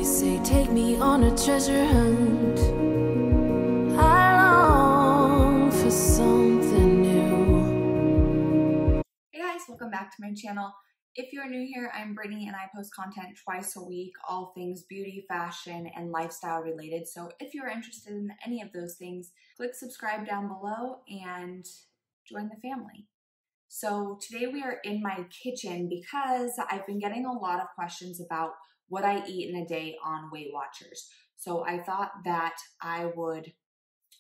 You say take me on a treasure hunt. I long for something new. Hey guys, welcome back to my channel. If you're new here, I'm Brittany and I post content twice a week, all things beauty, fashion, and lifestyle related. So if you're interested in any of those things, click subscribe down below and join the family. So today we are in my kitchen because I've been getting a lot of questions about what I eat in a day on Weight Watchers. So I thought that I would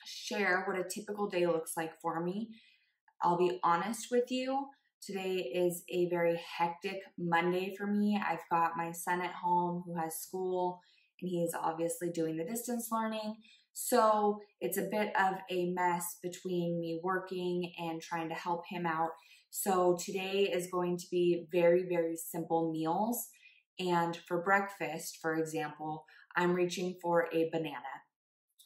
share what a typical day looks like for me. I'll be honest with you, today is a very hectic Monday for me. I've got my son at home who has school and he is obviously doing the distance learning. So it's a bit of a mess between me working and trying to help him out. So today is going to be very, very simple meals. And for breakfast, for example, I'm reaching for a banana.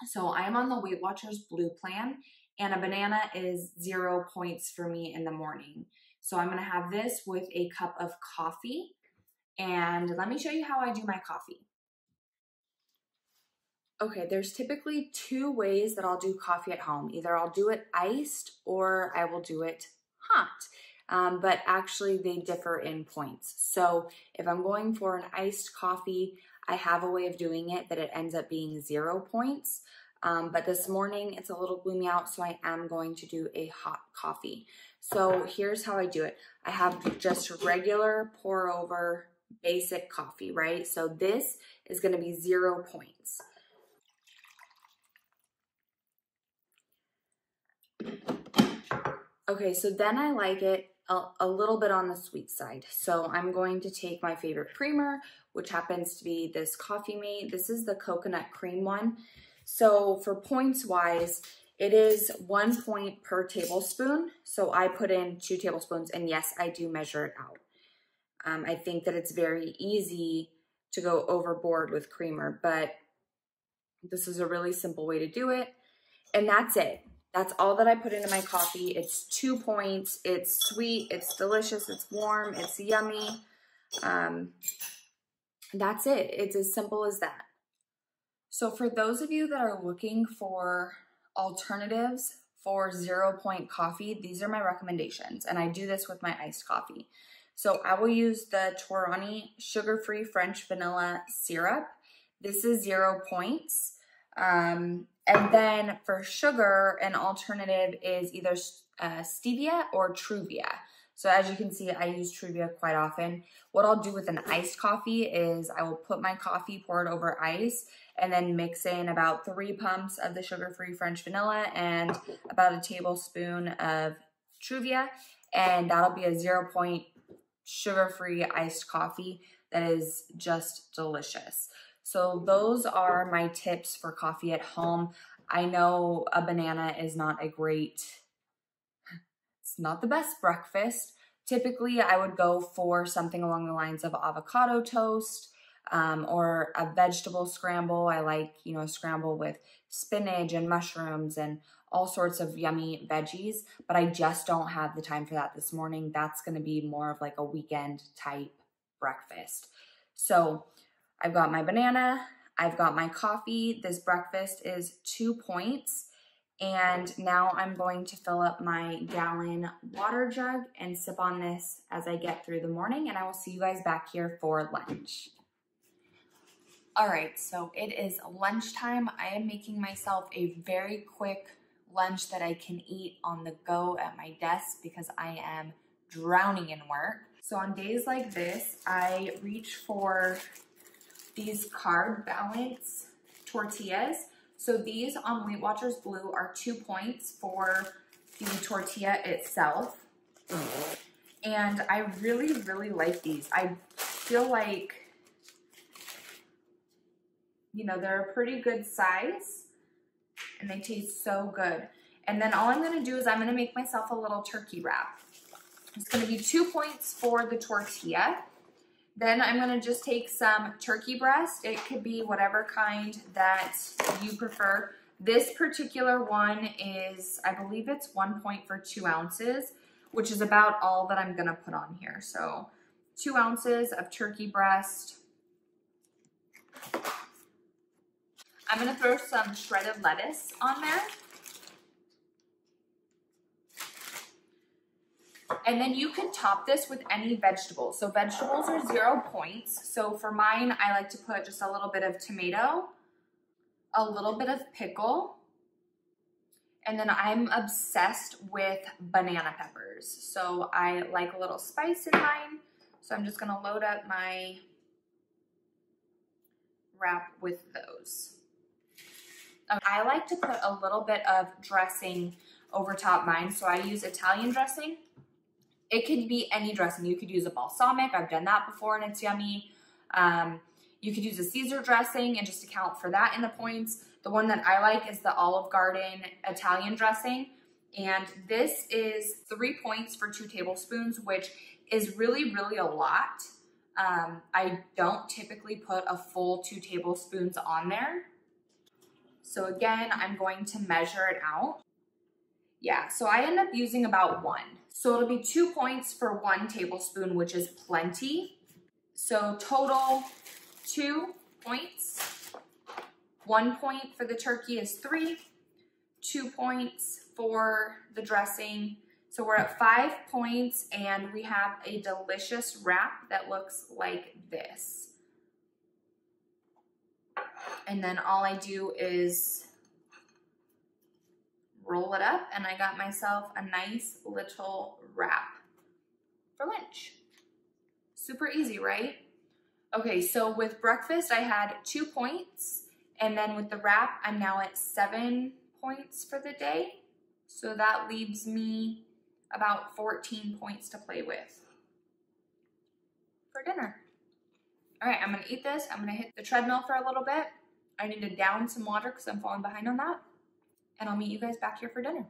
So I'm on the Weight Watchers Blue plan, and a banana is 0 points for me in the morning. So I'm gonna have this with a cup of coffee, and let me show you how I do my coffee. Okay, there's typically two ways that I'll do coffee at home. Either I'll do it iced or I will do it hot, but actually they differ in points. So if I'm going for an iced coffee, I have a way of doing it that it ends up being 0 points. But this morning it's a little gloomy out, so I am going to do a hot coffee. So here's how I do it. I have just regular pour over basic coffee, right? So this is gonna be 0 points. Okay, so then I like it a little bit on the sweet side. So I'm going to take my favorite creamer, which happens to be this Coffee Mate. This is the coconut cream one. So for points wise, it is 1 point per tablespoon. So I put in 2 tablespoons, and yes, I do measure it out. I think that it's very easy to go overboard with creamer, but this is a really simple way to do it. And that's it. That's all that I put into my coffee. It's 2 points. It's sweet. It's delicious. It's warm. It's yummy. That's it. It's as simple as that. So for those of you that are looking for alternatives for 0 point coffee, these are my recommendations. And I do this with my iced coffee. So I will use the Torani sugar-free French vanilla syrup. This is 0 points. And then for sugar, an alternative is either stevia or Truvia. So as you can see, I use Truvia quite often. What I'll do with an iced coffee is I will put my coffee, pour it over ice, and then mix in about 3 pumps of the sugar-free French vanilla and about a tablespoon of Truvia. And that'll be a 0 point sugar-free iced coffee that is just delicious. So those are my tips for coffee at home. I know a banana is not a great, it's not the best breakfast. Typically, I would go for something along the lines of avocado toast or a vegetable scramble. I like, a scramble with spinach and mushrooms and all sorts of yummy veggies, but I just don't have the time for that this morning. That's gonna be more of like a weekend type breakfast. So I've got my banana, I've got my coffee. This breakfast is 2 points. And now I'm going to fill up my gallon water jug and sip on this as I get through the morning, and I will see you guys back here for lunch. All right, so it is lunchtime. I am making myself a very quick lunch that I can eat on the go at my desk because I am drowning in work. So on days like this, I reach for these Carb Balance tortillas. So these on Weight Watchers Blue are 2 points for the tortilla itself. And I really, really like these. I feel like, they're a pretty good size and they taste so good. And then all I'm gonna do is I'm gonna make myself a little turkey wrap. It's gonna be 2 points for the tortilla. Then I'm gonna just take some turkey breast. It could be whatever kind that you prefer. This particular one is, I believe it's 1 point for 2 ounces, which is about all that I'm gonna put on here. So 2 ounces of turkey breast. I'm gonna throw some shredded lettuce on there. And then you can top this with any vegetables. So vegetables are 0 points. So for mine, I like to put just a little bit of tomato, a little bit of pickle, and then I'm obsessed with banana peppers. So I like a little spice in mine. So I'm just gonna load up my wrap with those. I like to put a little bit of dressing over top mine. So I use Italian dressing. It could be any dressing. You could use a balsamic. I've done that before and it's yummy. You could use a Caesar dressing and just account for that in the points. The one that I like is the Olive Garden Italian dressing. And this is 3 points for 2 tablespoons, which is really, really a lot. I don't typically put a full 2 tablespoons on there. So again, I'm going to measure it out. Yeah, so I end up using about 1. So it'll be 2 points for 1 tablespoon, which is plenty. So total 2 points. 1 point for the turkey is 3. 2 points for the dressing. So we're at 5 points and we have a delicious wrap that looks like this. And then all I do is roll it up and I got myself a nice little wrap for lunch. Super easy, right? Okay, so with breakfast I had 2 points, and then with the wrap I'm now at 7 points for the day. So that leaves me about 14 points to play with for dinner. All right, I'm gonna eat this. I'm gonna hit the treadmill for a little bit. I need to down some water because I'm falling behind on that. And I'll meet you guys back here for dinner.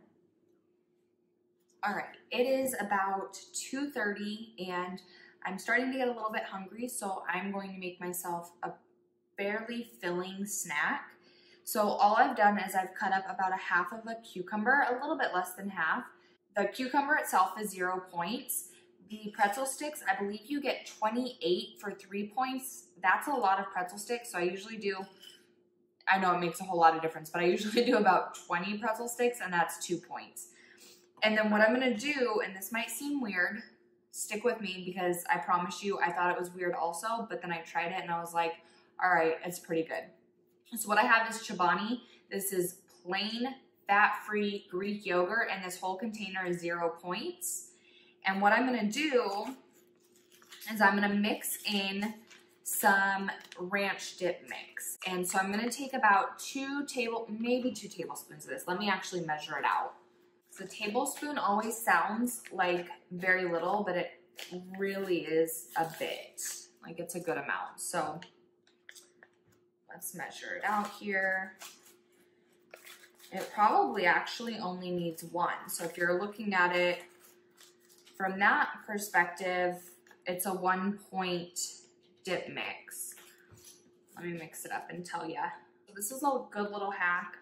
All right, it is about 2:30 and I'm starting to get a little bit hungry, so I'm going to make myself a fairly filling snack. So all I've done is I've cut up about 1/2 of a cucumber, a little bit less than half. The cucumber itself is 0 points. The pretzel sticks, I believe you get 28 for 3 points. That's a lot of pretzel sticks, so I usually do, I know it makes a whole lot of difference, but I usually do about 20 pretzel sticks and that's 2 points. And then what I'm gonna do, and this might seem weird, stick with me because I promise you I thought it was weird also, but then I tried it and I was like, all right, it's pretty good. So what I have is Chobani. This is plain fat-free Greek yogurt and this whole container is 0 points. And what I'm gonna do is I'm gonna mix in some ranch dip mix. And so I'm gonna take about maybe 2 tablespoons of this. Let me actually measure it out. So a tablespoon always sounds like very little, but it really is a bit. Like it's a good amount. So let's measure it out here. It probably actually only needs 1. So if you're looking at it from that perspective, it's a 1 point dip mix. Let me mix it up and tell ya. This is a good little hack.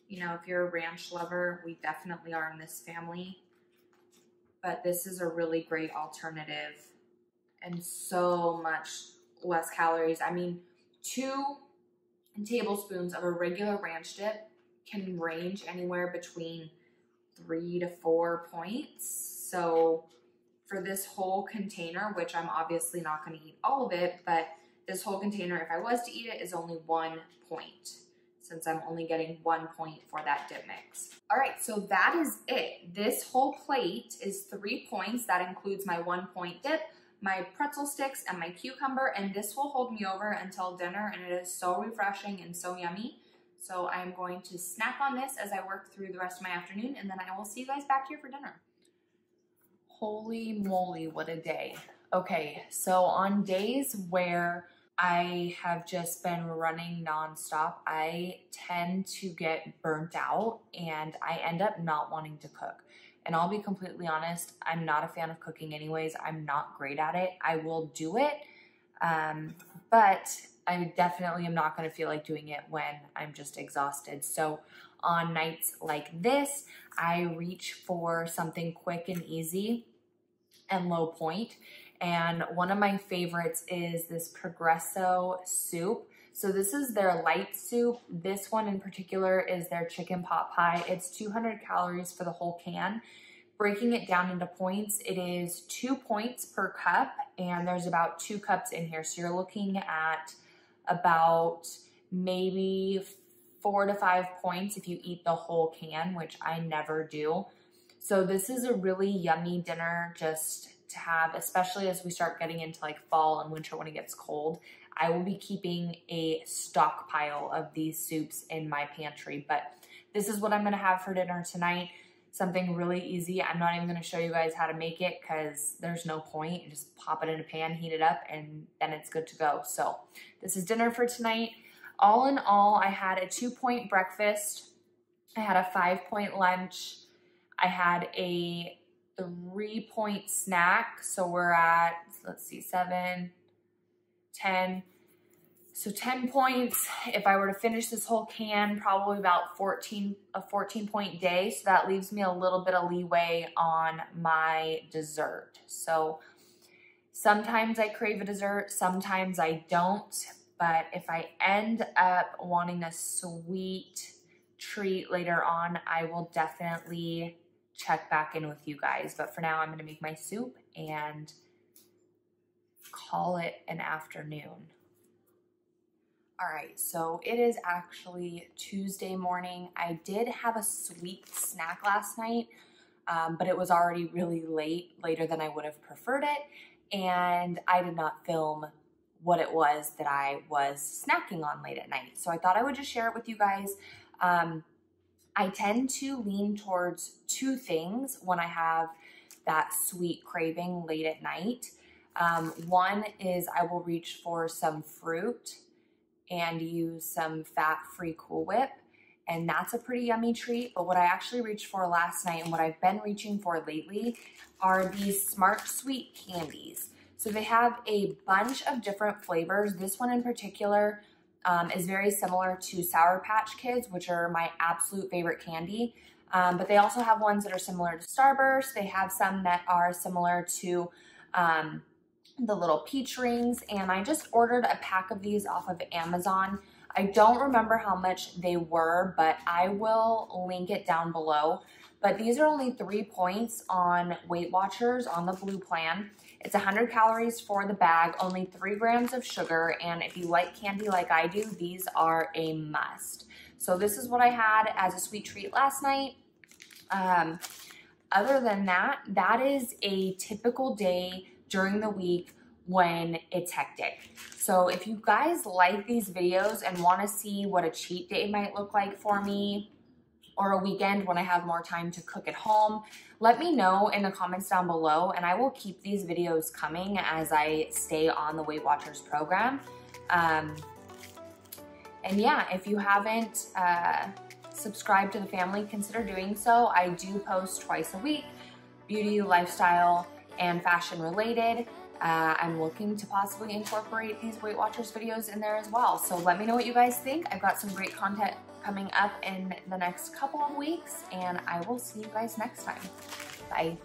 You know, if you're a ranch lover, we definitely are in this family. But this is a really great alternative and so much less calories. I mean, 2 tablespoons of a regular ranch dip can range anywhere between 3 to 4 points. So for this whole container, which I'm obviously not going to eat all of it, but this whole container, if I was to eat it, is only 1 point, since I'm only getting 1 point for that dip mix. All right, so that is it. This whole plate is 3 points. That includes my 1 point dip, my pretzel sticks, and my cucumber, and this will hold me over until dinner, and it is so refreshing and so yummy. So I'm going to snack on this as I work through the rest of my afternoon, and then I will see you guys back here for dinner. Holy moly, what a day. Okay, so on days where I have just been running nonstop, I tend to get burnt out and I end up not wanting to cook. And I'll be completely honest, I'm not a fan of cooking anyways. I'm not great at it. I will do it, but I definitely am not going to feel like doing it when I'm just exhausted. So on nights like this, I reach for something quick and easy and low point. And one of my favorites is this Progresso soup. So this is their light soup. This one in particular is their chicken pot pie. It's 200 calories for the whole can. Breaking it down into points, it is 2 points per cup, and there's about 2 cups in here. So you're looking at about maybe 4 to 5 points if you eat the whole can, which I never do. So this is a really yummy dinner just to have, especially as we start getting into like fall and winter when it gets cold. I will be keeping a stockpile of these soups in my pantry, but this is what I'm gonna have for dinner tonight. Something really easy. I'm not even gonna show you guys how to make it because there's no point. You just pop it in a pan, heat it up, and then it's good to go. So this is dinner for tonight. All in all, I had a 2-point breakfast. I had a 5-point lunch. I had a 3-point snack. So we're at, let's see, 7, 10. So 10 points. If I were to finish this whole can, probably about a 14-point day. So that leaves me a little bit of leeway on my dessert. So sometimes I crave a dessert, sometimes I don't. But if I end up wanting a sweet treat later on, I will definitely check back in with you guys. But for now, I'm gonna make my soup and call it an afternoon. All right, so it is actually Tuesday morning. I did have a sweet snack last night, but it was already really late, later than I would have preferred it. And I did not film what it was that I was snacking on late at night. So I thought I would just share it with you guys. I tend to lean towards 2 things when I have that sweet craving late at night. One is I will reach for some fruit and use some fat-free Cool Whip, and that's a pretty yummy treat. But what I actually reached for last night and what I've been reaching for lately are these Smart Sweet candies. So they have a bunch of different flavors. This one in particular is very similar to Sour Patch Kids, which are my absolute favorite candy. But they also have ones that are similar to Starburst. They have some that are similar to the little peach rings. And I just ordered a pack of these off of Amazon. I don't remember how much they were, but I will link it down below. But these are only 3 points on Weight Watchers on the Blue plan. It's 100 calories for the bag, only 3 grams of sugar, and if you like candy like I do, these are a must. So this is what I had as a sweet treat last night. Other than that, that is a typical day during the week when it's hectic. So if you guys like these videos and want to see what a cheat day might look like for me, or a weekend when I have more time to cook at home, let me know in the comments down below, and I will keep these videos coming as I stay on the Weight Watchers program. And yeah, if you haven't subscribed to the family, consider doing so. I do post twice a week, beauty, lifestyle, and fashion related. I'm looking to possibly incorporate these Weight Watchers videos in there as well. So let me know what you guys think. I've got some great content coming up in the next couple of weeks, and I will see you guys next time. Bye.